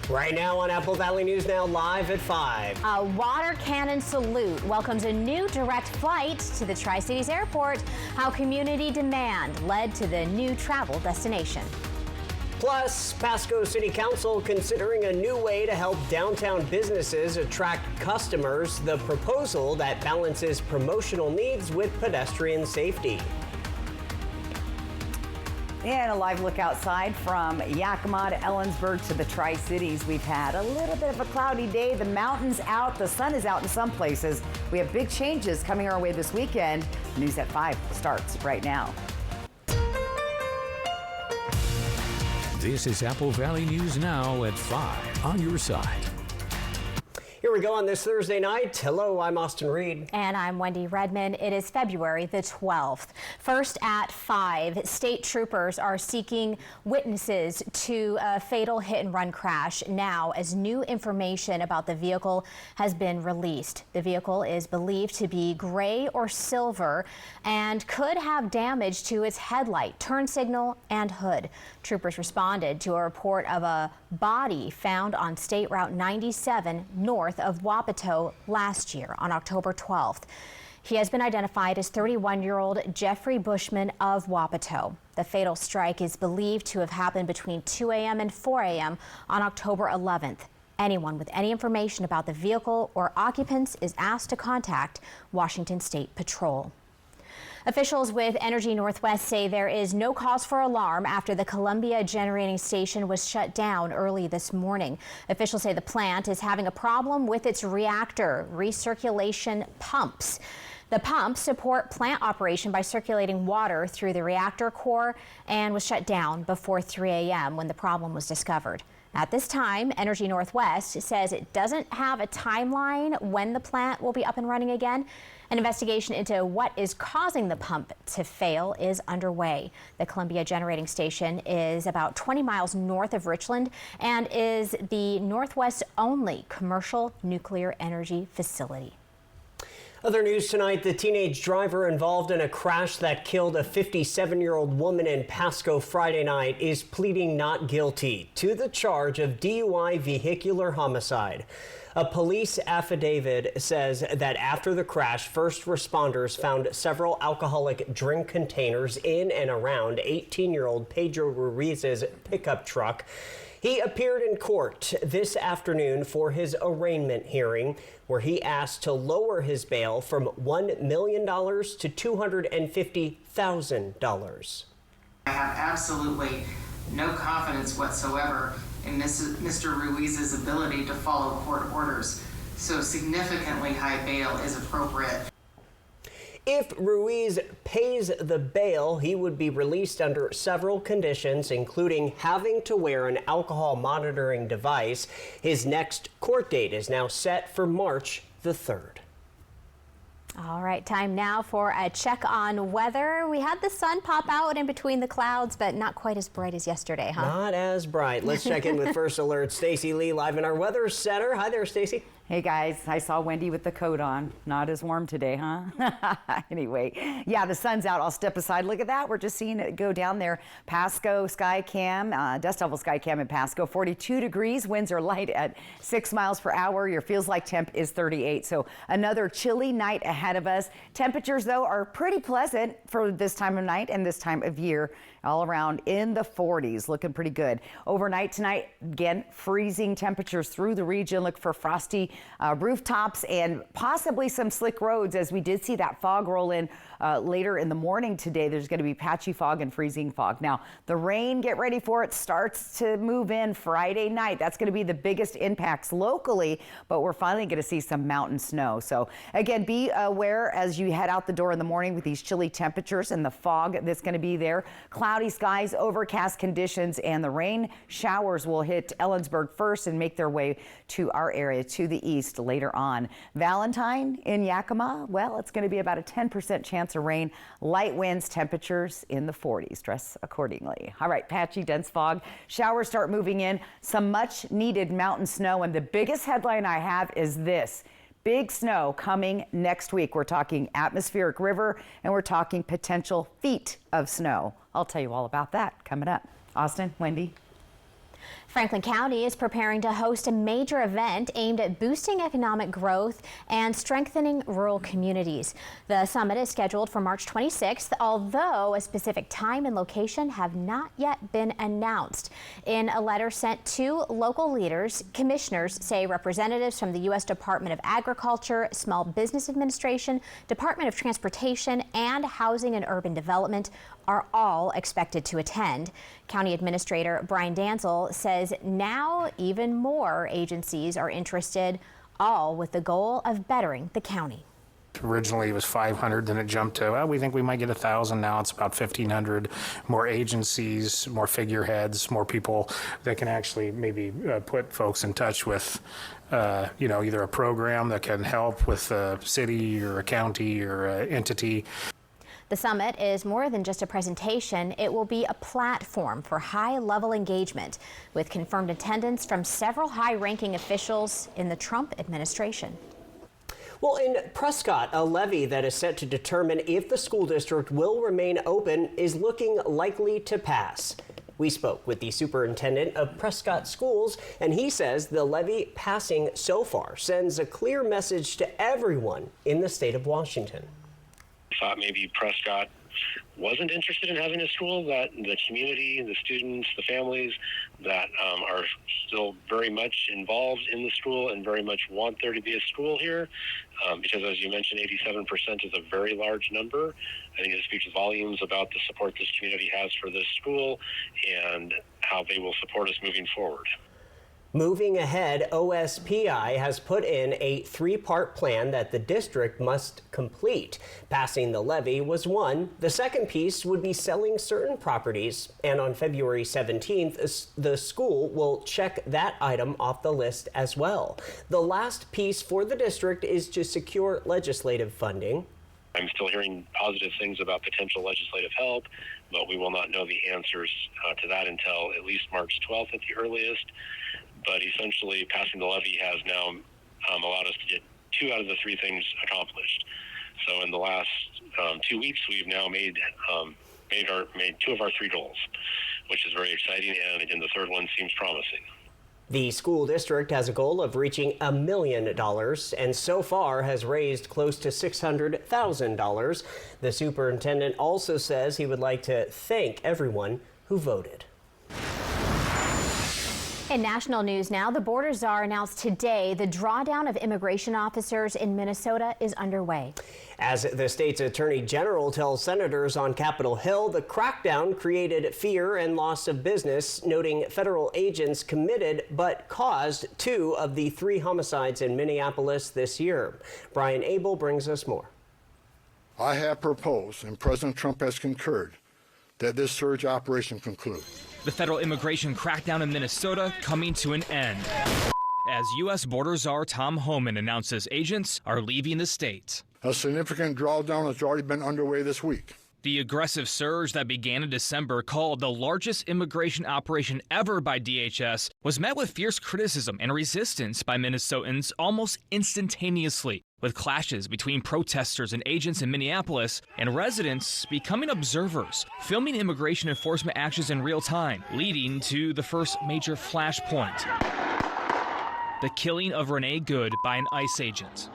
Right now on Apple Valley News Now, live at 5. A water cannon salute welcomes a new direct flight to the Tri-Cities Airport. How community demand led to the new travel destination. Plus, Pasco City Council considering a new way to help downtown businesses attract customers. The proposal that balances promotional needs with pedestrian safety. And a live look outside from Yakima to Ellensburg to the Tri-Cities. We've had a little bit of a cloudy day. The mountain's out, the sun is out in some places. We have big changes coming our way this weekend. News at 5 starts right now. This is Apple Valley News Now at 5 on your side. Here we go on this Thursday night. Hello, I'm Austin Reed. And I'm Wendy Redman. It is February the 12th. First at 5, state troopers are seeking witnesses to a fatal hit-and-run crash now as new information about the vehicle has been released. The vehicle is believed to be gray or silver and could have damage to its headlight, turn signal, and hood. Troopers responded to a report of a body found on State Route 97 north of Wapato last year on October 12th. He has been identified as 31-year-old Jeffrey Bushman of Wapato. The fatal strike is believed to have happened between 2 a.m. and 4 a.m. on October 11th. Anyone with any information about the vehicle or occupants is asked to contact Washington State Patrol. Officials with Energy Northwest say there is no cause for alarm after the Columbia generating station was shut down early this morning. Officials say the plant is having a problem with its reactor recirculation pumps. The pumps support plant operation by circulating water through the reactor core and was shut down before 3 a.m. when the problem was discovered. At this time, Energy Northwest says it doesn't have a timeline when the plant will be up and running again. An investigation into what is causing the pump to fail is underway. The Columbia Generating Station is about 20 miles north of Richland and is the Northwest's only commercial nuclear energy facility. Other news tonight, the teenage driver involved in a crash that killed a 57-year-old woman in Pasco Friday night is pleading not guilty to the charge of DUI vehicular homicide. A police affidavit says that after the crash, first responders found several alcoholic drink containers in and around 18-year-old Pedro Ruiz's pickup truck. He appeared in court this afternoon for his arraignment hearing, where he asked to lower his bail from $1 million to $250,000. I have absolutely no confidence whatsoever in Mr. Ruiz's ability to follow court orders, so significantly high bail is appropriate. If Ruiz pays the bail, he would be released under several conditions, including having to wear an alcohol monitoring device. His next court date is now set for March the 3rd. All right, time now for a check on weather. We had the sun pop out in between the clouds, but not quite as bright as yesterday, huh? Not as bright. Let's check in with First Alert Stacy Lee live in our weather center. Hi there, Stacy. Hey guys, I saw Wendy with the coat on. Not as warm today, huh? Anyway, yeah, the sun's out. I'll step aside. Look at that. We're just seeing it go down there. Pasco Skycam, dust level Skycam in Pasco, 42 degrees. Winds are light at 6 miles per hour. Your feels like temp is 38. So another chilly night ahead of us. Temperatures, though, are pretty pleasant for this time of night and this time of year. All around in the 40s, looking pretty good. Overnight tonight, again, freezing temperatures through the region. Look for frosty rooftops and possibly some slick roads, as we did see that fog roll in later in the morning today. There's going to be patchy fog and freezing fog. Now, the rain, get ready for it, starts to move in Friday night. That's going to be the biggest impacts locally, but we're finally going to see some mountain snow. So again, be aware as you head out the door in the morning with these chilly temperatures and the fog that's going to be there. Cloudy skies, overcast conditions, and the rain showers will hit Ellensburg first and make their way to our area to the east later on. Valentine in Yakima, well, it's going to be about a 10% chance of rain. Light winds, temperatures in the 40s. Dress accordingly. All right, patchy, dense fog. Showers start moving in. Some much needed mountain snow. And the biggest headline I have is this. Big snow coming next week. We're talking atmospheric river and we're talking potential feet of snow. I'll tell you all about that coming up. Austin, Wendy. Franklin County is preparing to host a major event aimed at boosting economic growth and strengthening rural communities. The summit is scheduled for March 26th, although a specific time and location have not yet been announced. In a letter sent to local leaders, commissioners say representatives from the U.S. Department of Agriculture, Small Business Administration, Department of Transportation, and Housing and Urban Development are all expected to attend. County Administrator Brian Danzel says now even more agencies are interested, all with the goal of bettering the county. Originally it was 500, then it jumped to, well, we think we might get 1,000. Now it's about 1,500. More agencies, more figureheads, more people that can actually maybe put folks in touch with, either a program that can help with a city or a county or an entity. The summit is more than just a presentation. It will be a platform for high-level engagement with confirmed attendance from several high-ranking officials in the Trump administration. Well, in Prescott, a levy that is set to determine if the school district will remain open is looking likely to pass. We spoke with the superintendent of Prescott Schools, and he says the levy passing so far sends a clear message to everyone in the state of Washington. Thought maybe Prescott wasn't interested in having a school, that the community, the students, the families that are still very much involved in the school and very much want there to be a school here, because as you mentioned, 87% is a very large number. I think it speaks volumes about the support this community has for this school and how they will support us moving forward. Moving ahead, OSPI has put in a three-part plan that the district must complete. Passing the levy was one. The second piece would be selling certain properties, and on February 17th, the school will check that item off the list as well. The last piece for the district is to secure legislative funding. I'm still hearing positive things about potential legislative help, but we will not know the answers to that until at least March 12th at the earliest. But essentially, passing the levy has now allowed us to get 2 out of the 3 things accomplished. So in the last 2 weeks, we've now made 2 of our 3 goals, which is very exciting. And again, the third one seems promising. The school district has a goal of reaching $1 million and so far has raised close to $600,000. The superintendent also says he would like to thank everyone who voted. In national news now, the border czar announced today the drawdown of immigration officers in Minnesota is underway. As the state's attorney general tells senators on Capitol Hill, the crackdown created fear and loss of business, noting federal agents committed but caused 2 of the 3 homicides in Minneapolis this year. Brian Abel brings us more. I have proposed, and President Trump has concurred, that this surge operation conclude. The federal immigration crackdown in Minnesota coming to an end as U.S. Border Czar Tom Homan announces agents are leaving the state. A significant drawdown has already been underway this week. The aggressive surge that began in December, called the largest immigration operation ever by DHS, was met with fierce criticism and resistance by Minnesotans almost instantaneously, with clashes between protesters and agents in Minneapolis and residents becoming observers, filming immigration enforcement actions in real time, leading to the first major flashpoint: the killing of Renee Good by an ICE agent.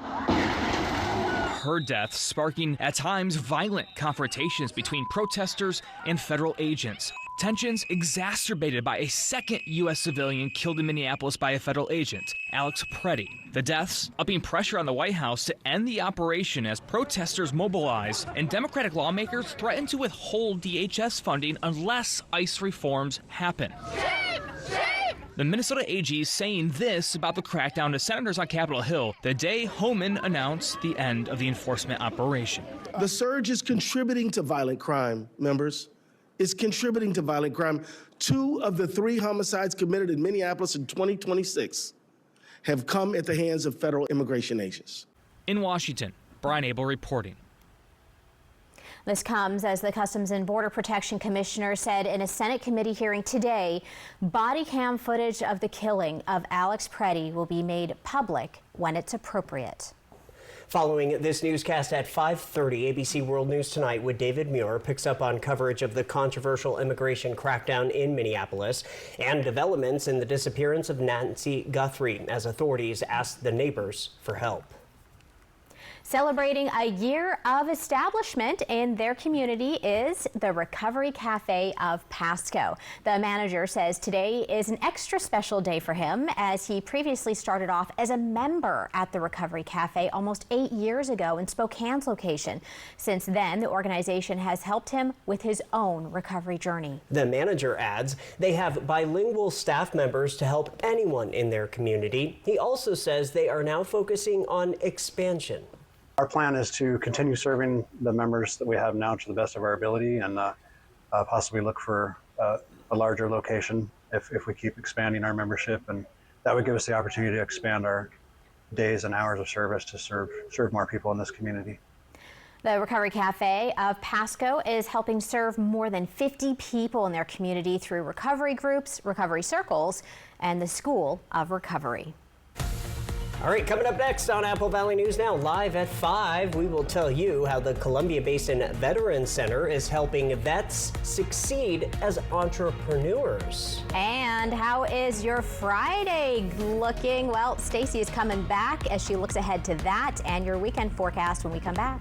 Her death sparking at times violent confrontations between protesters and federal agents. Tensions exacerbated by a second U.S. civilian killed in Minneapolis by a federal agent, Alex Preddy. The deaths upping pressure on the White House to end the operation as protesters mobilize and Democratic lawmakers threaten to withhold DHS funding unless ICE reforms happen. The Minnesota AG saying this about the crackdown to senators on Capitol Hill the day Homan announced the end of the enforcement operation. The surge is contributing to violent crime, members. It's contributing to violent crime. 2 of the 3 homicides committed in Minneapolis in 2026 have come at the hands of federal immigration agents. In Washington, Brian Abel reporting. This comes as the Customs and Border Protection Commissioner said in a Senate committee hearing today, body cam footage of the killing of Alex Preddy will be made public when it's appropriate. Following this newscast at 5:30, ABC World News Tonight with David Muir picks up on coverage of the controversial immigration crackdown in Minneapolis and developments in the disappearance of Nancy Guthrie as authorities ask the neighbors for help. Celebrating a year of establishment in their community is the Recovery Cafe of Pasco. The manager says today is an extra special day for him as he previously started off as a member at the Recovery Cafe almost 8 years ago in Spokane's location. Since then, the organization has helped him with his own recovery journey. The manager adds they have bilingual staff members to help anyone in their community. He also says they are now focusing on expansion. Our plan is to continue serving the members that we have now to the best of our ability and possibly look for a larger location if we keep expanding our membership. And that would give us the opportunity to expand our days and hours of service to serve more people in this community. The Recovery Cafe of Pasco is helping serve more than 50 people in their community through recovery groups, recovery circles, and the School of Recovery. All right, coming up next on Apple Valley News Now, live at 5, we will tell you how the Columbia Basin Veterans Center is helping vets succeed as entrepreneurs. And how is your Friday looking? Well, Stacy is coming back as she looks ahead to that and your weekend forecast when we come back.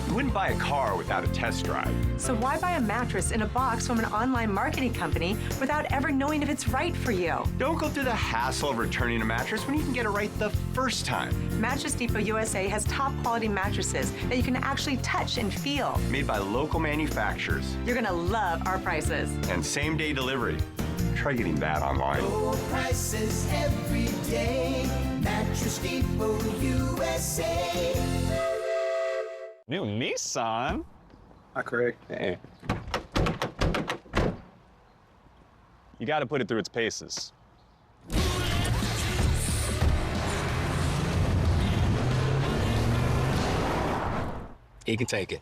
You wouldn't buy a car without a test drive. So why buy a mattress in a box from an online marketing company without ever knowing if it's right for you? Don't go through the hassle of returning a mattress when you can get it right the first time. Mattress Depot USA has top quality mattresses that you can actually touch and feel. Made by local manufacturers. You're gonna love our prices. And same-day delivery. Try getting that online. Low prices every day. Mattress Depot USA. New Nissan? Hi, Craig. Hey. You got to put it through its paces. He can take it.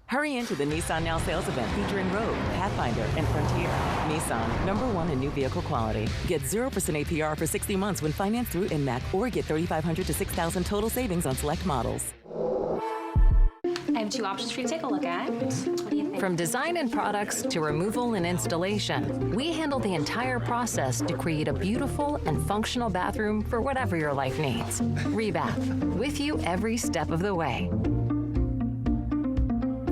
Hurry into the Nissan Now sales event featuring Rogue, Pathfinder, and Frontier. Nissan, #1 in new vehicle quality. Get 0% APR for 60 months when financed through INMAC, or get $3,500 to $6,000 total savings on select models. I have 2 options for you to take a look at. What do you think? From design and products to removal and installation, we handle the entire process to create a beautiful and functional bathroom for whatever your life needs. Rebath, with you every step of the way.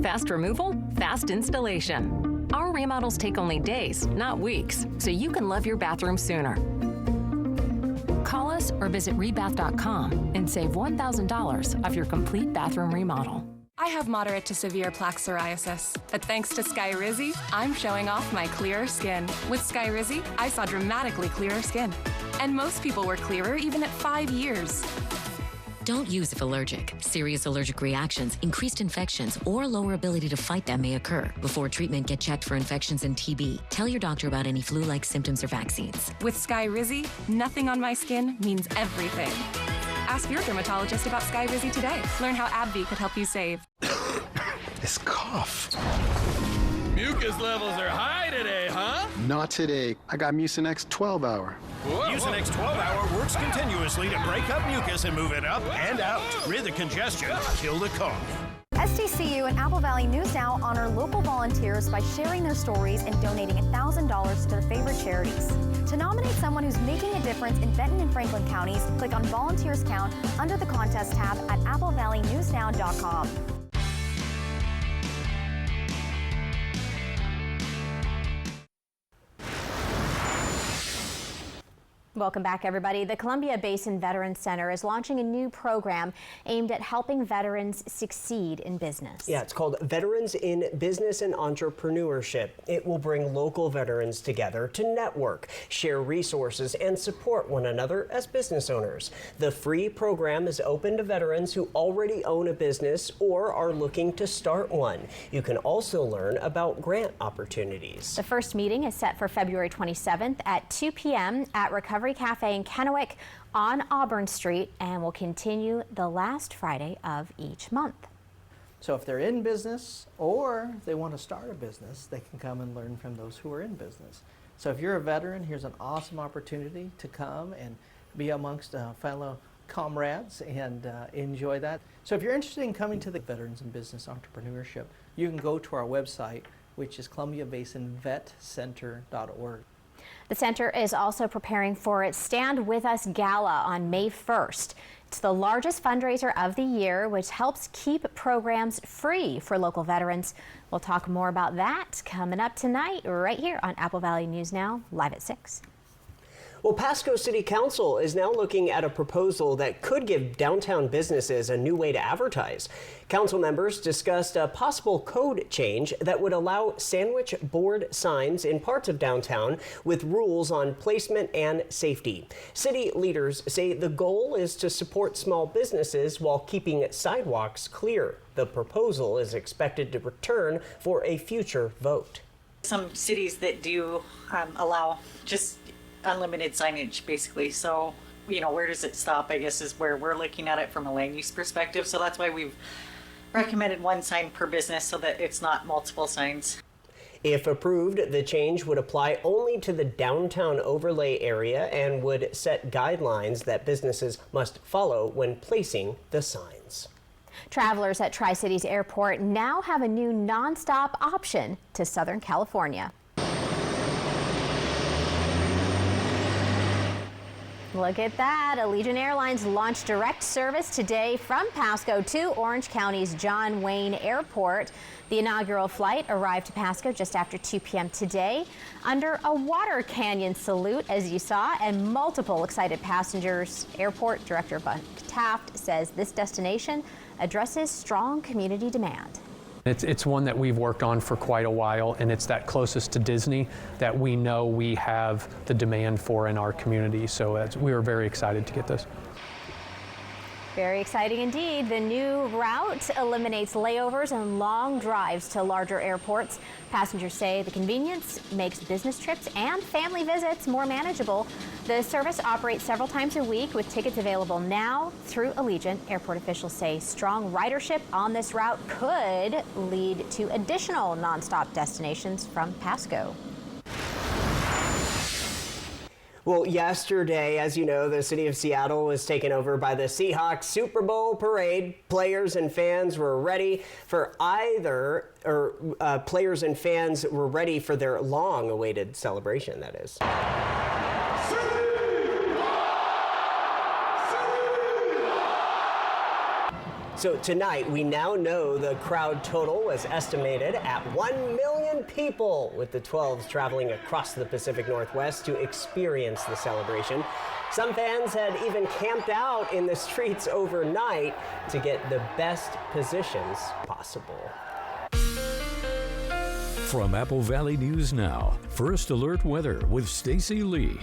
Fast removal, fast installation. Our remodels take only days, not weeks, so you can love your bathroom sooner. Call us or visit rebath.com and save $1,000 off your complete bathroom remodel. I have moderate to severe plaque psoriasis, but thanks to Skyrizi, I'm showing off my clearer skin. With Skyrizi, I saw dramatically clearer skin. And most people were clearer even at 5 years. Don't use if allergic. Serious allergic reactions, increased infections, or lower ability to fight them may occur. Before treatment, get checked for infections and TB. Tell your doctor about any flu-like symptoms or vaccines. With Skyrizi, nothing on my skin means everything. Ask your dermatologist about Skyrizi today. Learn how AbbVie could help you save. This cough. Mucus levels are high today, huh? Not today. I got Mucinex 12 Hour. Mucinex 12 Hour works continuously to break up mucus and move it up and out. Rid the congestion, kill the cough. SDCU and Apple Valley News Now honor local volunteers by sharing their stories and donating $1,000 to their favorite charities. To nominate someone who's making a difference in Benton and Franklin counties, click on Volunteers Count under the Contest tab at applevalleynewsnow.com. Welcome back, everybody. The Columbia Basin Veterans Center is launching a new program aimed at helping veterans succeed in business. Yeah, it's called Veterans in Business and Entrepreneurship. It will bring local veterans together to network, share resources, and support one another as business owners. The free program is open to veterans who already own a business or are looking to start one. You can also learn about grant opportunities. The first meeting is set for February 27th at 2 p.m. at Recovery Cafe in Kennewick on Auburn Street and will continue the last Friday of each month. So if they're in business or if they want to start a business, they can come and learn from those who are in business. So if you're a veteran, here's an awesome opportunity to come and be amongst fellow comrades and enjoy that. So if you're interested in coming to the Veterans in Business Entrepreneurship, you can go to our website, which is columbiabasinvetcenter.org. The center is also preparing for its Stand With Us Gala on May 1st. It's the largest fundraiser of the year, which helps keep programs free for local veterans. We'll talk more about that coming up tonight right here on Apple Valley News Now, live at 6. Well, Pasco City Council is now looking at a proposal that could give downtown businesses a new way to advertise. Council members discussed a possible code change that would allow sandwich board signs in parts of downtown with rules on placement and safety. City leaders say the goal is to support small businesses while keeping sidewalks clear. The proposal is expected to return for a future vote. Some cities that do allow just unlimited signage, basically. So, where does it stop, I guess, is where we're looking at it from a land use perspective. So that's why we've recommended one sign per business so that it's not multiple signs. If approved, the change would apply only to the downtown overlay area and would set guidelines that businesses must follow when placing the signs. Travelers at Tri-Cities Airport now have a new nonstop option to Southern California. Look at that. Allegiant Airlines launched direct service today from Pasco to Orange County's John Wayne Airport. The inaugural flight arrived to Pasco just after 2 p.m. today under a water canyon salute, as you saw, and multiple excited passengers. Airport Director Buck Taft says this destination addresses strong community demand. It's one that we've worked on for quite a while, and it's that closest to Disney that we know we have the demand for in our community. So we were very excited to get this. Very exciting indeed. The new route eliminates layovers and long drives to larger airports. Passengers say the convenience makes business trips and family visits more manageable. The service operates several times a week with tickets available now through Allegiant. Airport officials say strong ridership on this route could lead to additional nonstop destinations from Pasco. Well, yesterday, as you know, the city of Seattle was taken over by the Seahawks Super Bowl parade. Players and fans were ready for their long-awaited celebration, that is. So tonight, we now know the crowd total was estimated at 1 million people, with the 12s traveling across the Pacific Northwest to experience the celebration. Some fans had even camped out in the streets overnight to get the best positions possible. From Apple Valley News Now, First Alert Weather with Stacy Lee.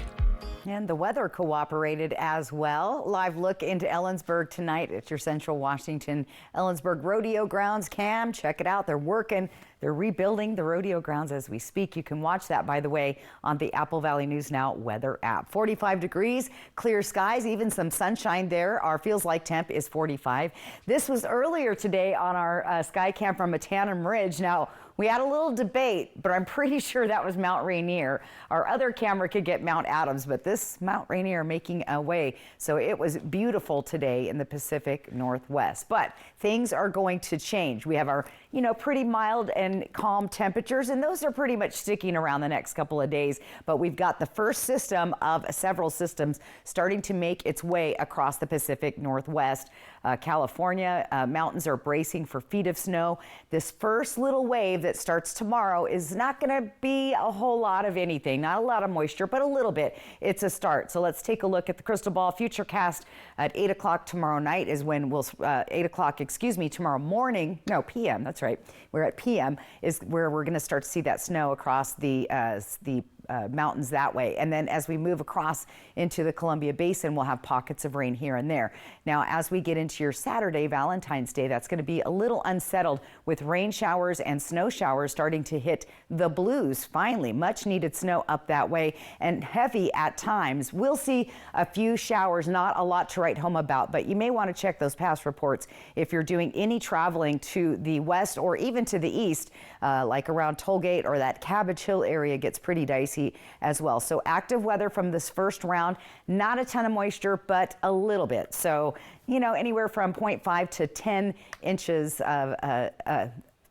And the weather cooperated as well. Live look into Ellensburg tonight at your Central Washington Ellensburg Rodeo Grounds. Cam, check it out. They're working. They're rebuilding the rodeo grounds as we speak. You can watch that, by the way, on the Apple Valley News Now weather app. 45 degrees, clear skies, even some sunshine there. Our feels like temp is 45. This was earlier today on our sky cam from Matanum Ridge. Now, we had a little debate, but I'm pretty sure that was Mount Rainier. Our other camera could get Mount Adams, but this Mount Rainier making a way. So it was beautiful today in the Pacific Northwest. But things are going to change. We have our, pretty mild and calm temperatures, and those are pretty much sticking around the next couple of days. But we've got the first system of several systems starting to make its way across the Pacific Northwest. California, mountains are bracing for feet of snow. This first little wave that starts tomorrow is not going to be a whole lot of anything, not a lot of moisture, but a little bit. It's a start. So let's take a look at the crystal ball futurecast at 8 o'clock tomorrow night is when we'll, 8 o'clock, tomorrow morning, no, PM, that's right. We're at PM is where we're going to start to see that snow across the mountains that way. And then as we move across into the Columbia Basin, we'll have pockets of rain here and there. Now, as we get into your Saturday, Valentine's Day, that's going to be a little unsettled with rain showers and snow showers starting to hit the Blues. Finally, much needed snow up that way and heavy at times. We'll see a few showers, not a lot to write home about, but you may want to check those past reports if you're doing any traveling to the west or even to the east, like around Tollgate or that Cabbage Hill area gets pretty dicey guilty as well. So active weather from this first round, not a ton of moisture, but a little bit. So, anywhere from 0.5 to 10 inches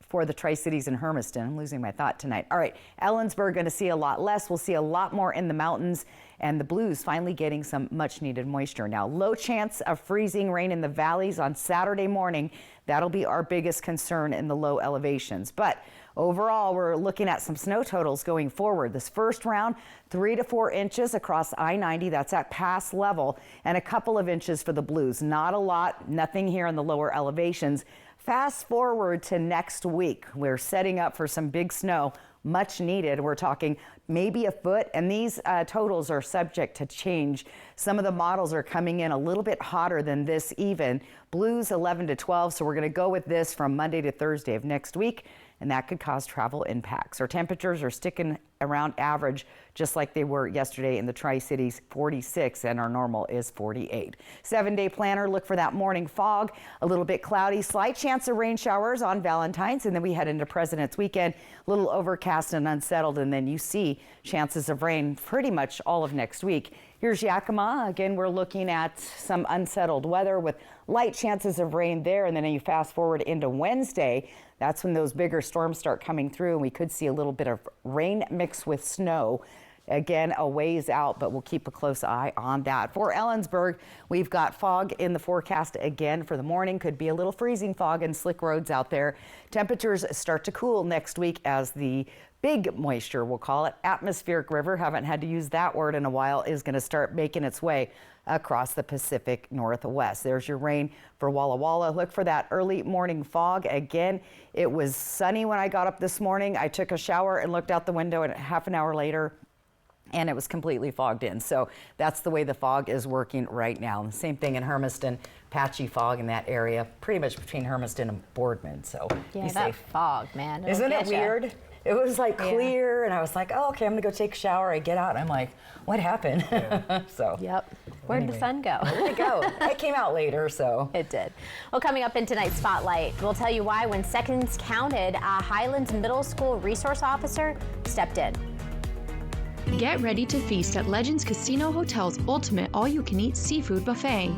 for the Tri-Cities and Hermiston. I'm losing my thought tonight. All right, Ellensburg going to see a lot less. We'll see a lot more in the mountains, and the Blues finally getting some much needed moisture. Now, low chance of freezing rain in the valleys on Saturday morning. That'll be our biggest concern in the low elevations. But overall, we're looking at some snow totals going forward. This first round, 3 to 4 inches across I-90. That's at pass level, and a couple of inches for the Blues. Not a lot, nothing here in the lower elevations. Fast forward to next week. We're setting up for some big snow, much needed. We're talking maybe a foot, and these totals are subject to change. Some of the models are coming in a little bit hotter than this even. Blues 11 to 12, so we're going to go with this from Monday to Thursday of next week, and that could cause travel impacts. Our temperatures are sticking around average, just like they were yesterday in the Tri-Cities, 46, and our normal is 48. 7-day planner, look for that morning fog, a little bit cloudy, slight chance of rain showers on Valentine's, and then we head into President's Weekend, a little overcast and unsettled, and then you see chances of rain pretty much all of next week. Here's Yakima. Again, we're looking at some unsettled weather with light chances of rain there, and then you fast forward into Wednesday. That's when those bigger storms start coming through, and we could see a little bit of rain mixed with snow. Again, a ways out, but we'll keep a close eye on that. For Ellensburg, we've got fog in the forecast again for the morning. Could be a little freezing fog and slick roads out there. Temperatures start to cool next week as the big moisture, we'll call it, atmospheric river, haven't had to use that word in a while, is going to start making its way across the Pacific Northwest. There's your rain for Walla Walla. Look for that early morning fog. Again, it was sunny when I got up this morning. I took a shower and looked out the window, and half an hour later, and it was completely fogged in. So that's the way the fog is working right now. And the same thing in Hermiston, patchy fog in that area, pretty much between Hermiston and Boardman. So yeah, be that safe. fog, man. Isn't it weird? It was like clear, and I was like, oh, okay, I'm gonna go take a shower. I get out, and I'm like, what happened? So. Yep. Where'd the sun go? Where'd it go? It came out later, so. It did. Well, coming up in tonight's Spotlight, we'll tell you why when seconds counted, a Highlands Middle School resource officer stepped in. Get ready to feast at Legends Casino Hotel's ultimate all-you-can-eat seafood buffet.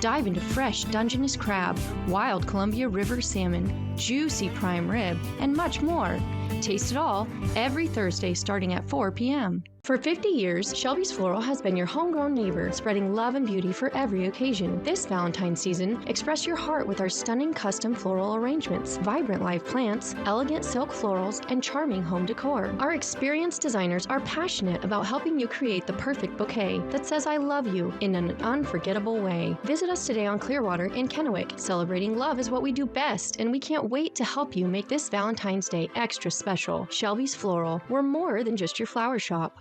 Dive into fresh Dungeness crab, wild Columbia River salmon, juicy prime rib, and much more. Taste it all every Thursday starting at 4 p.m. For 50 years, Shelby's Floral has been your homegrown neighbor, spreading love and beauty for every occasion. This Valentine's season, express your heart with our stunning custom floral arrangements, vibrant live plants, elegant silk florals, and charming home decor. Our experienced designers are passionate about helping you create the perfect bouquet that says I love you in an unforgettable way. Visit us today on Clearwater in Kennewick. Celebrating love is what we do best, and we can't wait to help you make this Valentine's Day extra special. Shelby's Floral, we're more than just your flower shop.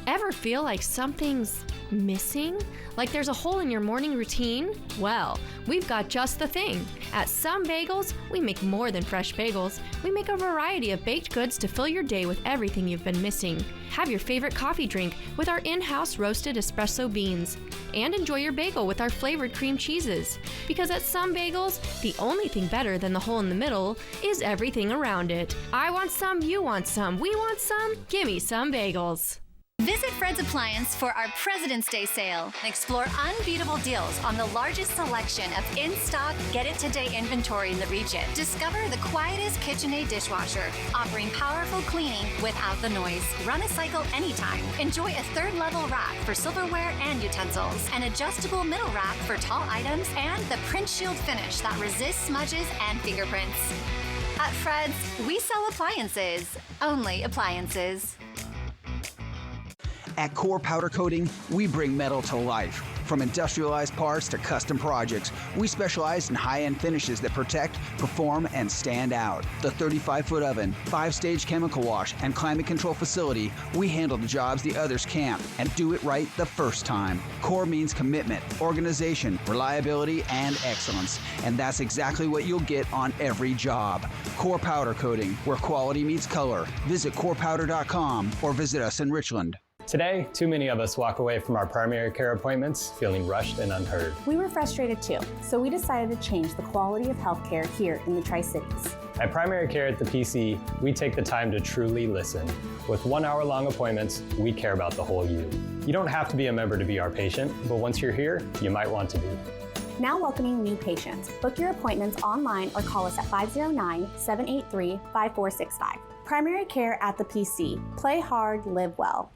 Ever feel like something's missing? Like there's a hole in your morning routine? Well, we've got just the thing. At Some Bagels, we make more than fresh bagels. We make a variety of baked goods to fill your day with everything you've been missing. Have your favorite coffee drink with our in-house roasted espresso beans. And enjoy your bagel with our flavored cream cheeses. Because at Some Bagels, the only thing better than the hole in the middle is everything around it. I want some, you want some, we want some, gimme Some Bagels. Visit Fred's Appliance for our President's Day sale and explore unbeatable deals on the largest selection of in-stock, get-it-today inventory in the region. Discover the quietest KitchenAid dishwasher, offering powerful cleaning without the noise. Run a cycle anytime. Enjoy a third-level rack for silverware and utensils, an adjustable middle rack for tall items, and the print shield finish that resists smudges and fingerprints. At Fred's, we sell appliances. Only appliances. At Core Powder Coating, we bring metal to life. From industrialized parts to custom projects, we specialize in high-end finishes that protect, perform, and stand out. The 35-foot oven, 5-stage chemical wash, and climate control facility, we handle the jobs the others can't and do it right the first time. Core means commitment, organization, reliability, and excellence. And that's exactly what you'll get on every job. Core Powder Coating, where quality meets color. Visit corepowder.com or visit us in Richland. Today, too many of us walk away from our primary care appointments feeling rushed and unheard. We were frustrated too, so we decided to change the quality of healthcare here in the Tri-Cities. At Primary Care at the PC, we take the time to truly listen. With 1 hour-long appointments, we care about the whole you. You don't have to be a member to be our patient, but once you're here, you might want to be. Now welcoming new patients. Book your appointments online or call us at 509-783-5465. Primary Care at the PC. Play hard, live well.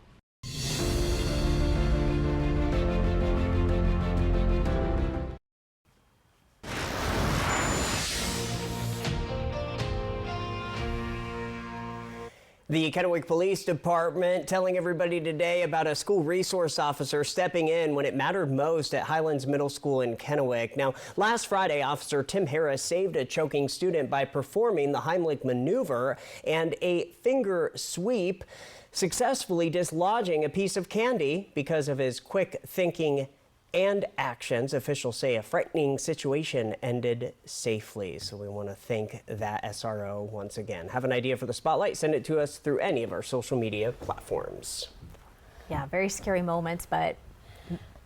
The Kennewick Police Department telling everybody today about a school resource officer stepping in when it mattered most at Highlands Middle School in Kennewick. Now, last Friday, Officer Tim Harris saved a choking student by performing the Heimlich maneuver and a finger sweep, successfully dislodging a piece of candy because of his quick thinking and actions. Officials say a frightening situation ended safely. So we want to thank that SRO once again. Have an idea for the spotlight? Send it to us through any of our social media platforms. Yeah, very scary moments, but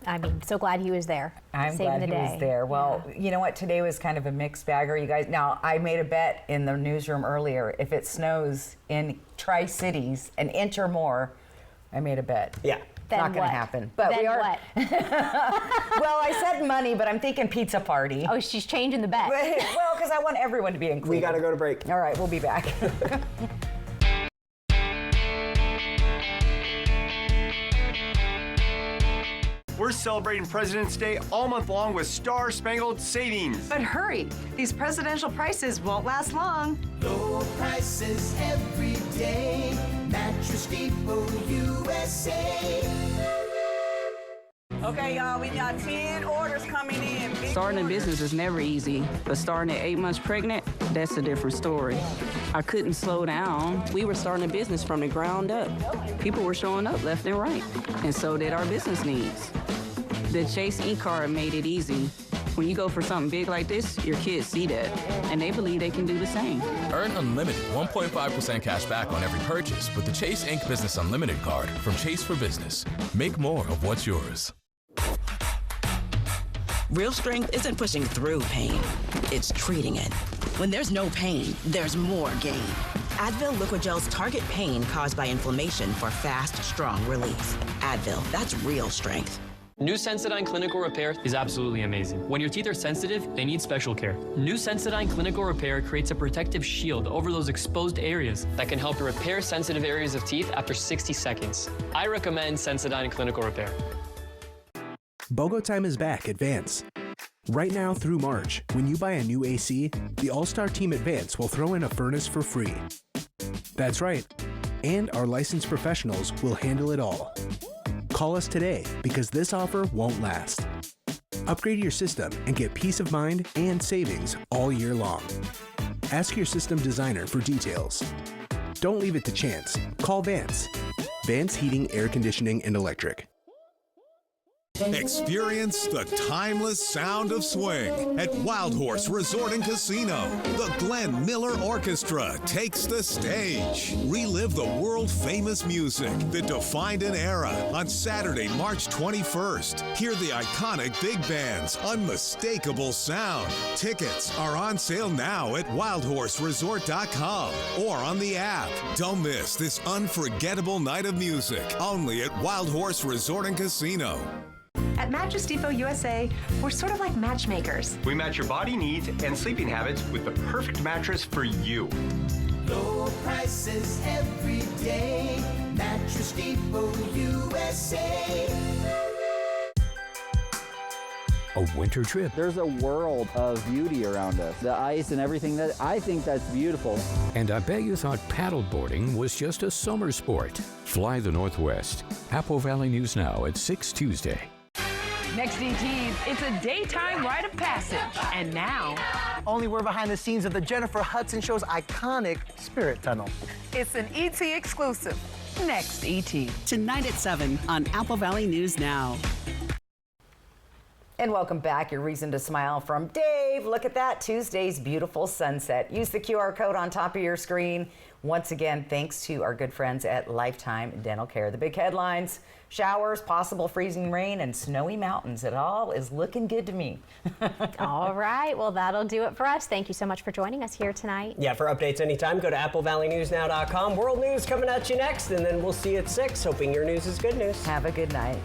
I mean, so glad he was there. I'm glad he was there. Well, you know what? Today was kind of a mixed bagger, you guys. Now, I made a bet in the newsroom earlier. If it snows in Tri-Cities an inch or more, I made a bet. Yeah. Not going to happen. But then we are. What? Well, I said money, but I'm thinking pizza party. Oh, she's changing the bet. Well, because I want everyone to be included. We got to go to break. All right, we'll be back. We're celebrating President's Day all month long with Star Spangled Savings. But hurry, these presidential prices won't last long. Low prices every day. Mattress Depot USA. Okay, y'all, we got 10 orders coming in. Starting a business is never easy, but starting at 8 months pregnant, that's a different story. I couldn't slow down. We were starting a business from the ground up. People were showing up left and right, and so did our business needs. The Chase e-card made it easy. When you go for something big like this, your kids see that, and they believe they can do the same. Earn unlimited 1.5% cash back on every purchase with the Chase Inc. Business Unlimited card from Chase for Business. Make more of what's yours. Real strength isn't pushing through pain, it's treating it. When there's no pain, there's more gain. Advil Liquid-Gel's target pain caused by inflammation for fast, strong release. Advil, that's real strength. New Sensodyne Clinical Repair is absolutely amazing. When your teeth are sensitive, they need special care. New Sensodyne Clinical Repair creates a protective shield over those exposed areas that can help you repair sensitive areas of teeth after 60 seconds. I recommend Sensodyne Clinical Repair. BOGO time is back at Vance. Right now through March, when you buy a new AC, the All-Star Team at Vance will throw in a furnace for free. That's right. And our licensed professionals will handle it all. Call us today because this offer won't last. Upgrade your system and get peace of mind and savings all year long. Ask your system designer for details. Don't leave it to chance. Call Vance. Vance Heating, Air Conditioning, and Electric. Experience the timeless sound of swing at Wild Horse Resort and Casino. The Glenn Miller Orchestra takes the stage. Relive the world-famous music that defined an era on Saturday, March 21st. Hear the iconic big band's unmistakable sound. Tickets are on sale now at wildhorseresort.com or on the app. Don't miss this unforgettable night of music only at Wild Horse Resort and Casino. At Mattress Depot USA, we're sort of like matchmakers. We match your body needs and sleeping habits with the perfect mattress for you. Low prices every day. Mattress Depot USA. A winter trip. There's a world of beauty around us. The ice and everything, that I think that's beautiful. And I bet you thought paddleboarding was just a summer sport. Fly the Northwest. Apple Valley News Now at 6 Tuesday. Next DTs, it's a daytime rite of passage. And now, only we're behind the scenes of the Jennifer Hudson Show's iconic Spirit Tunnel. it's an ET exclusive. Next ET. Tonight at 7 on Apple Valley News Now. And welcome back. Your reason to smile from Dave. Look at that, Tuesday's beautiful sunset. Use the QR code on top of your screen. Once again, thanks to our good friends at Lifetime Dental Care. The big headlines: showers, possible freezing rain, and snowy mountains. It all is looking good to me. All right, well, that'll do it for us. Thank you so much for joining us here tonight. Yeah, for updates anytime, go to AppleValleyNewsNow.com. World News coming at you next, and then we'll see you at 6. Hoping your news is good news. Have a good night.